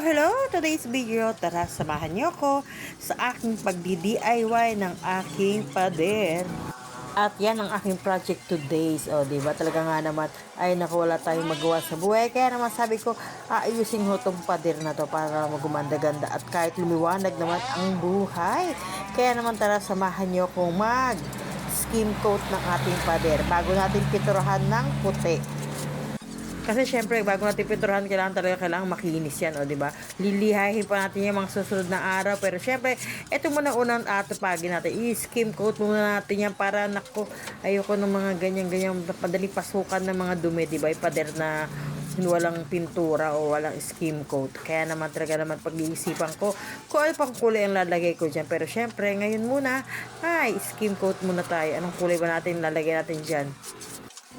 Hello! Today's video, tara samahan niyo ako sa aking pagdi-DIY ng aking pader. At yan ang aking project today. O, diba? Talaga nga naman, ay naku, wala tayong magawa sa buhay. Kaya naman sabi ko, aayusin ho tong pader na to para magumanda-ganda at kahit lumiwanag naman ang buhay. Kaya naman tara samahan niyo akong skim coat ng ating pader bago natin piturahan ng puti. Kasi syempre, bago natin pinturahan, kailangan makinis yan, o, di ba? Lilihahin pa natin yung mga susunod na araw. Pero syempre, ito muna unang atupagin natin. I-skim coat muna natin yan para, naku, ayoko ng mga ganyan-ganyan, madaling pasukan ng mga dumi, di ba? Pader na walang pintura o walang skim coat. Kaya naman talaga naman pag-iisipan ko kung ano pang kulay ang lalagay ko dyan. Pero syempre, ngayon muna, skim coat muna tayo. Anong kulay ba natin lalagay natin dyan?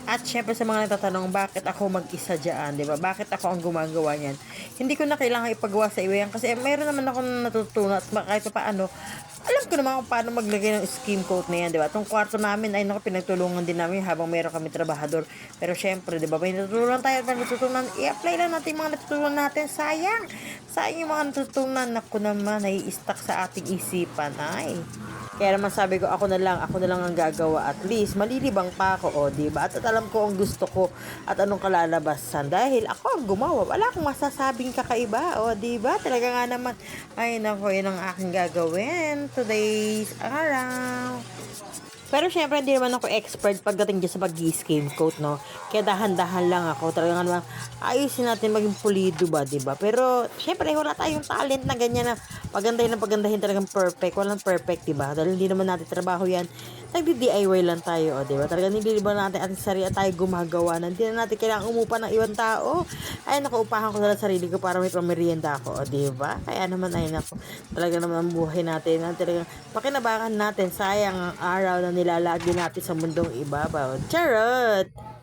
At syempre sa mga nagtatanong, bakit ako mag-isa dyan, di ba? Bakit ako ang gumagawa niyan? Hindi ko na kailangan ipagawa sa iba yan kasi meron naman ako natutunan at kahit pa paano, alam ko naman kung paano maglagay ng skim coat na yan, di ba? Itong kwarto namin ay pinagtulungan din namin habang meron kami trabahador. Pero syempre, di ba, may natutunan tayo at natutunan, i-apply lang natin yung mga natutunan natin. Sayang yung mga natutunan, naku naman, nai-stuck sa ating isipan. Kaya naman sabi ko, ako na lang ang gagawa. At least, malilibang pa ako, o, diba? At alam ko ang gusto ko at anong kalalabasan. Dahil ako ang gumawa. Wala akong masasabing kakaiba, o, diba? Talaga nga naman, ay nako, yun ang aking gagawin today's araw. Pero syempre, hindi naman ako expert pagdating dyan sa pag-skim coat, no? Kaya dahan-dahan lang ako. Talaga naman, ayusin natin maging pulido ba, diba? Pero, syempre, wala tayong talent na ganyan na pagandahin talagang perfect. Walang perfect, diba? Dahil hindi naman natin trabaho yan. Nagdi-DIY lang tayo, diba? Talagang nililiban natin ating sarili at tayo gumagawa. Hindi na natin kailangan umupa ng ibang tao. Ay, nakaupahan ko na lang sarili ko para may pamerienda ako, diba? Kaya naman, ay naku, talaga naman ang buhay natin. Talagang pakinabangan natin. Sayang ang araw na nilalagi natin sa mundong ibabaw. Charot!